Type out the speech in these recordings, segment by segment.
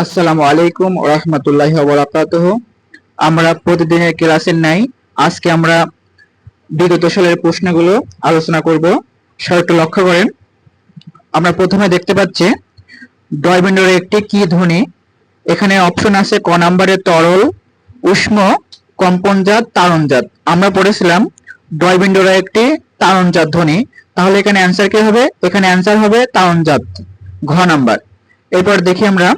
আসসালামু আলাইকুম ওয়া রাহমাতুল্লাহি ওয়া বারাকাতুহু। আমরা প্রতিদিনের ক্লাসের নাই আজকে আমরা বিগত সালের প্রশ্নগুলো আলোচনা করব। একটু লক্ষ্য করেন, আমরা প্রথমে দেখতে পাচ্ছি ডয়বেন্ডরের একটি কি ধ্বনি। এখানে অপশন আছে ক নাম্বারে তরল, উষ্ণ, কম্পনজাত, তারণজাত। আমরা পড়েছিলাম ডয়বেন্ডরের একটি তারণজাত ধ্বনি, তাহলে এখানে অ্যান্সার কি হবে? এখানে অ্যান্সার হবে তারণজাত, ঘ নাম্বার। এরপর দেখি আমরা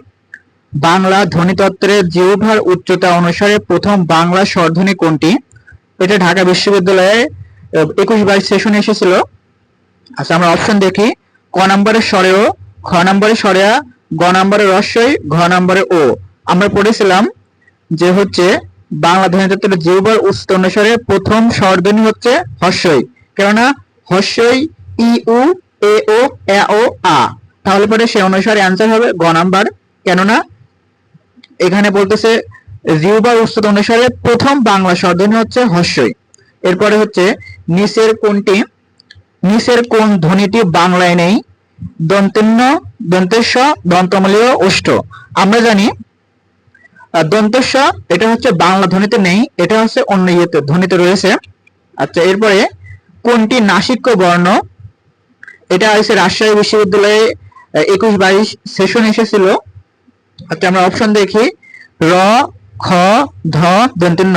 বাংলা ধ্বনিতত্ত্বের জিহ্বার উচ্চতা অনুসারে প্রথম বাংলা স্বরধ্বনি কোনটি? এটা ঢাকা বিশ্ববিদ্যালয়ে 21-22 সেশনে এসেছিল। আচ্ছা, আমরা অপশন দেখি। ক নম্বরে স্বরেও, খ নম্বরে স্বরেয়া, গ নম্বরে রস্বই, ঘ নম্বরে ও। আমরা পড়েছিলাম যে হচ্ছে বাংলা ধ্বনিতত্ত্বের জিহ্বার উচ্চতা অনুসারে প্রথম স্বরধ্বনি হচ্ছে হস্যই, কেননা হস্যই ই উ এ ও এ ও আ। তাহলে পরে সে অনুসারে অ্যান্সার হবে গ নাম্বার, কেননা এখানে বলতেছে জিহ্বার উচ্চতা অনুসারে প্রথম বাংলা স্বরধ্বনি হচ্ছে হস্যই। এরপরে হচ্ছে নিচের কোন ধ্বনিটি বাংলায় নেই? দন্তেন্য, দন্তেস্ব, দন্তমূলীয়, ওষ্ঠ। আমরা জানি দন্তেস্ব এটা হচ্ছে বাংলা ধ্বনিতে নেই, এটা হচ্ছে অন্য ইয়েতে ধ্বনিতে রয়েছে। আচ্ছা, এরপরে কোনটি নাসিক্য বর্ণ? এটা হচ্ছে রাজশাহী বিশ্ববিদ্যালয়ে 21-22 সেশন এসেছিল। আচ্ছা, আমরা অপশন দেখি। র, খ, ধ, দন্তেন্য।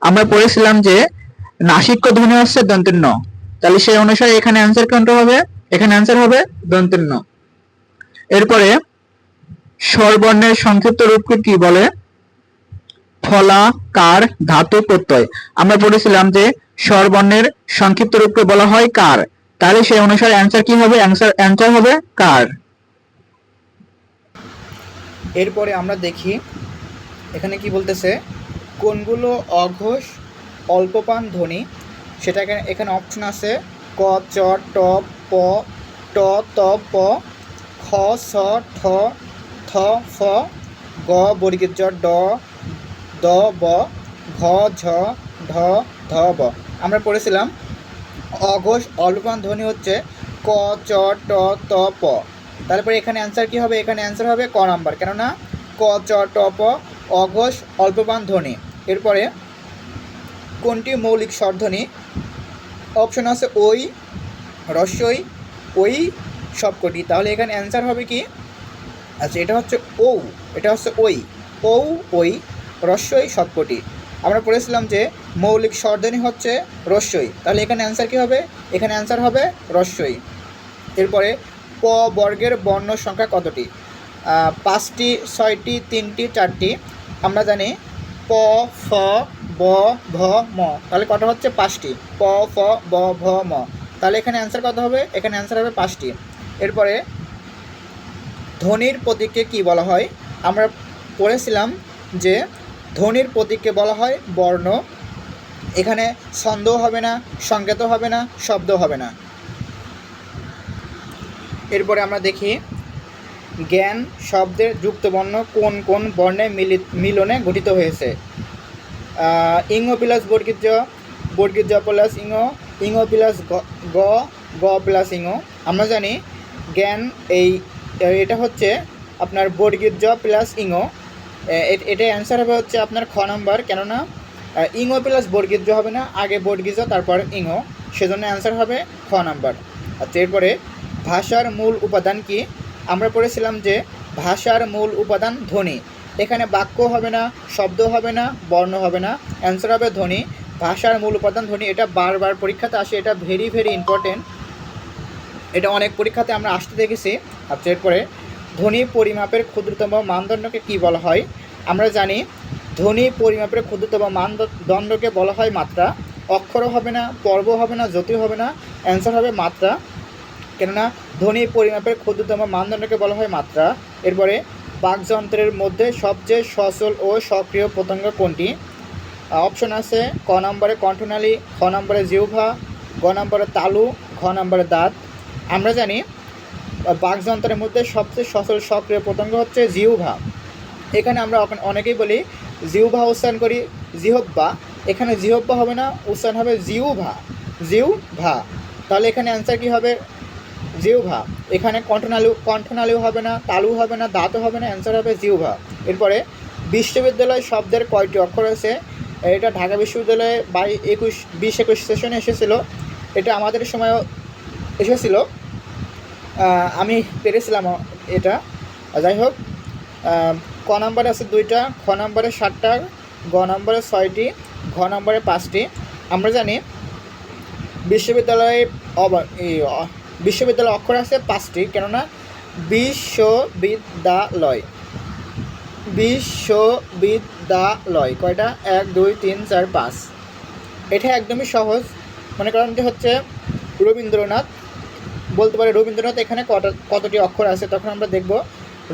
আমরা পড়েছিলাম যে নাসিক্য ধ্বনি হচ্ছে দন্তেন্য, তাহলে সেই অনুসারে এখানে অ্যান্সার কোনটা হবে? এখানে অ্যান্সার হবে দন্তেন্য। এরপরে স্বরবর্ণের সংক্ষিপ্ত রূপকে কি বলে? ফলা, কার, ধাতু, প্রত্যয়। আমরা পড়েছিলাম যে স্বরবর্ণের সংক্ষিপ্ত রূপকে বলা হয় কার, তাহলে সেই অনুসারে অ্যান্সার কি হবে? অ্যান্সার হবে কার। এরপরে আমরা দেখি এখানে কি বলতেছে, কোনগুলো অঘোষ অল্পপান ধ্বনি। সেটা এখানে অপশন আছে ক, চ, ট, প, ট, ত, প, খ, ছ, ঠ, থ, ফ, গ বর্গীয় জ, ড, দ, ব, ঘ, ঝ, ঢ, ধ, ব। আমরা পড়েছিলাম অঘোষ অল্পপান ধ্বনি হচ্ছে ক, চ, ট, ত, প। তারপরে এখানে অ্যান্সার কি হবে? এখানে অ্যান্সার হবে ক নাম্বার, কেননা ক, চ, ট, প অঘোষ অল্পপান ধ্বনি। এরপরে কোনটি মৌলিক স্বরধ্বনি? অপশন আছে ওই, রস্বই, ওই, সবকটি। তাহলে এখানে অ্যান্সার হবে কি? আচ্ছা, এটা হচ্ছে ও, এটা হচ্ছে ওই, ও, ওই, রস্বই, সবকটি। আমরা পড়েছিলাম যে মৌলিক স্বরধ্বনি হচ্ছে রস্বই, তাহলে এখানে অ্যান্সার কি হবে? এখানে অ্যান্সার হবে রস্বই। এরপরে প বর্গের বর্ণ সংখ্যা কতটি? 5টি, 6টি, 3টি, 4টি। আমরা জানি প, ফ, ব, ভ, ম, তাহলে কত হচ্ছে? 5টি। প, ফ, ব, ভ, ম, তাহলে এখানে অ্যান্সার কত হবে? এখানে অ্যান্সার হবে 5টি। এরপরে ধ্বনির প্রতীককে কি বলা হয়? আমরা পড়েছিলাম যে ধ্বনির প্রতীককে বলা হয় বর্ণ। এখানে ছন্দ হবে না, সংকেত হবে না, শব্দ হবে না। এরপরে আমরা দেখি জ্ঞান শব্দের যুক্তবর্ণ কোন কোন বর্ণের মিলনে গঠিত হয়েছে? ইং প্লাস বর্গীয় জ প্লাস ইং প্লাস গ, গ প্লাস ইং। আমরা জানি জ্ঞান এটা হচ্ছে আপনার বর্গীয় জ প্লাস ইং। এটা অ্যান্সার হবে হচ্ছে আপনার খ নম্বর, কেননা ইং প্লাস বর্গীয় জ হবে না, আগে বর্গীয় জ তারপর ইং, সেজন্য অ্যান্সার হবে খ নম্বর। আচ্ছা, এরপরে ভাষার মূল উপাদান কি? আমরা পড়েছিলাম যে ভাষার মূল উপাদান ধ্বনি। এখানে বাক্য হবে না, শব্দ হবে না, বর্ণ হবে না, অ্যান্সার হবে ধ্বনি। ভাষার মূল উপাদান ধ্বনি। এটা বারবার পরীক্ষাতে আসে, এটা ভেরি ভেরি ইম্পর্টেন্ট, এটা অনেক পরীক্ষাতে আমরা আসতে দেখেছি। আচ্ছা, এরপরে ধ্বনি পরিমাপের ক্ষুদ্রতম মানদণ্ডকে কি বলা হয়? আমরা জানি ধ্বনি পরিমাপের ক্ষুদ্রতম মানদণ্ডকে বলা হয় মাত্রা। অক্ষরও হবে না, পর্ব হবে না, জ্যোতি হবে না, অ্যান্সার হবে মাত্রা, কেননা ধ্বনি পরিমাপের ক্ষুদ্রতম মানদণ্ডকে বলা হয় মাত্রা। এরপরে বাকযন্ত্রের মধ্যে সবচেয়ে সচল ও সক্রিয় প্রত্যঙ্গ কোনটি? অপশন আছে ক নম্বরে কণ্ঠনালী, খ নম্বরে জিহ্বা, গ নম্বরে তালু, ঘ নম্বরে দাঁত। আমরা জানি বাকযন্ত্রের মধ্যে সবচেয়ে সচল সক্রিয় প্রত্যঙ্গ হচ্ছে জিহ্বা। এখানে আমরা অনেকেই বলি জিহ্বা উচ্চারণ করি জিহ্বা, এখানে জিহ্বা হবে না, উচ্চারণ হবে জিহ্বা, জিহ্বা। তাহলে এখানে অ্যান্সার কী হবে? জিহ্বা। এখানে কণ্ঠনালীও হবে না, তালু হবে না, দাঁতও হবে না, অ্যান্সার হবে জিহ্বা। এরপরে বিশ্ববিদ্যালয় শব্দের কয়টি অক্ষর আছে? এটা ঢাকা বিশ্ববিদ্যালয়ে 20-21 সেশনে এসেছিলো। এটা আমাদের সময়ও এসেছিলো, আমি পেরেছিলাম এটা। যাই হোক, ক নাম্বারে আছে 2টা, খ নাম্বারে 7টা, গ নাম্বারে 6টি, ঘ নাম্বারে 5টি। আমরা জানি বিশ্ববিদ্যালয়ে অক্ষর আছে 5টি, কেননা বিশ্ববিদ্যালয় কয়টা? 1 2 3 4 5। এটা একদমই সহজ। মনে করেন যে হচ্ছে রবীন্দ্রনাথ, বলতে পারে রবীন্দ্রনাথ এখানে কতটি অক্ষর আছে, তখন আমরা দেখব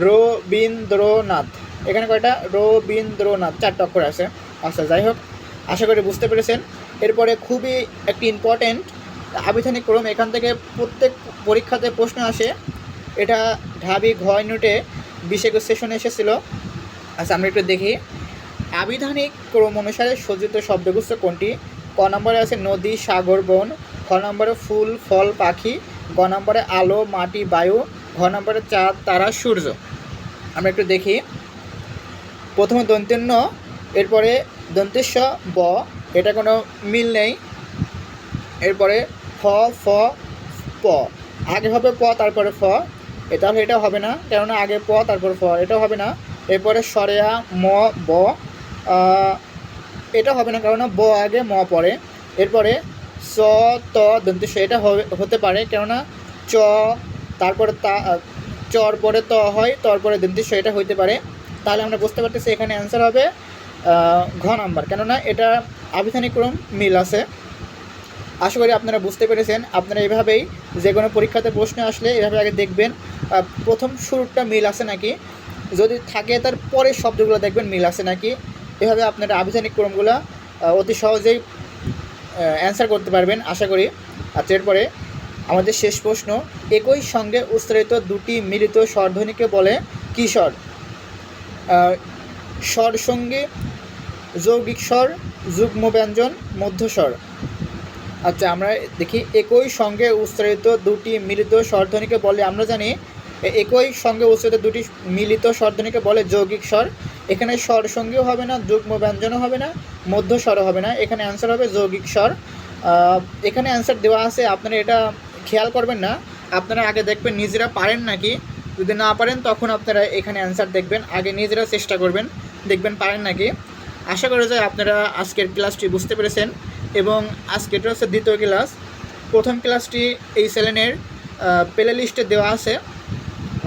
রবীন্দ্রনাথ এখানে কয়টা? রবীন্দ্রনাথ 4টা অক্ষর আছে। আচ্ছা, যাই হোক, আশা করি বুঝতে পেরেছেন। এরপরে খুবই একটি ইম্পর্টেন্ট আবিধানিক ক্রম, এখান থেকে প্রত্যেক পরীক্ষাতে প্রশ্ন আসে। এটা ঢাবি ঘ ইউনিটে 20-21 সেশনে এসেছিলো। আচ্ছা, আমরা একটু দেখি। আবিধানিক ক্রম অনুসারে সজ্জিত শব্দগুচ্ছ কোনটি? ক নম্বরে আছে নদী, সাগর, বন, খ নম্বরে ফুল, ফল, পাখি, গ নম্বরে আলো, মাটি, বায়ু, ঘ নম্বরে চাঁদ, তারা, সূর্য। আমরা একটু দেখি। প্রথমে দন্ত্যন্য, এরপরে দন্তেশ্ব ব, এটা কোনো মিল নেই। এরপরে ফ, ফ, প, আগে হবে প তারপরে ফ, এটা হবে না, কেননা আগে প তারপর ফ, এটাও হবে না। এরপরে সরেয়া ম, ব, এটা হবে না, কারণ ব আগে ম পরে। এরপরে স, ত, দন্তেশ্ব, এটা হতে পারে, কেননা চ তারপরে চর পরে ত হয়, তারপরে দন্তেশ্ব, এটা হইতে পারে। তাহলে আমরা বুঝতে পারতেছি এখানে অ্যান্সার হবে ঘ নাম্বার, কেননা এটা আবিধানিক ক্রম মিল আছে। আশা করি আপনারা বুঝতে পেরেছেন। আপনারা এভাবেই যে কোনো পরীক্ষাতে প্রশ্ন আসলে এভাবে আগে দেখবেন প্রথম শুরুটা মিল আছে নাকি, যদি থাকে তার পরের শব্দগুলো দেখবেন মিল আছে নাকি। এভাবে আপনারা আবিধানিক ক্রমগুলো অতি সহজেই অ্যান্সার করতে পারবেন আশা করি। আচ্ছা, এরপরে আমাদের শেষ প্রশ্ন, একই সঙ্গে উচ্চারিত দুটি মিলিত স্বরধ্বনিকে বলে কী স্বর? স্বর সঙ্গী, যৌগিক স্বর, যুগ্ম ব্যঞ্জন, মধ্যস্বর। আচ্ছা, আমরা দেখি। একই সঙ্গে উচ্চারিত দুটি মিলিত স্বরধ্বনিকে বলে, আমরা জানি একই সঙ্গে উচ্চারিত দুটি মিলিত স্বরধ্বনিকে বলে যৌগিক স্বর। এখানে স্বর সঙ্গীও হবে না, যুগ্ম ব্যঞ্জনও হবে না, মধ্যস্বরও হবে না, এখানে অ্যান্সার হবে যৌগিক স্বর। এখানে অ্যান্সার দেওয়া আছে, আপনারা এটা খেয়াল করবেন না, আপনারা আগে দেখবেন নিজেরা পারেন নাকি। যদি না পারেন তখন আপনারা এখানে অ্যান্সার দেখবেন, আগে নিজেরা চেষ্টা করবেন, দেখবেন পারেন নাকি। আশা করা যায় আপনারা আজকের ক্লাসটি বুঝতে পেরেছেন। এবং আজকে এটা হচ্ছে দ্বিতীয় ক্লাস। প্রথম ক্লাসটি এই চ্যানেলের প্লে লিস্টে দেওয়া আছে,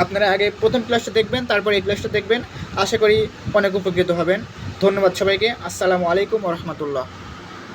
আপনারা আগে প্রথম ক্লাসটা দেখবেন, তারপর এই ক্লাসটা দেখবেন। আশা করি অনেক উপকৃত হবেন। ধন্যবাদ সবাইকে। আসসালামু আলাইকুম ওয়া রাহমাতুল্লাহ।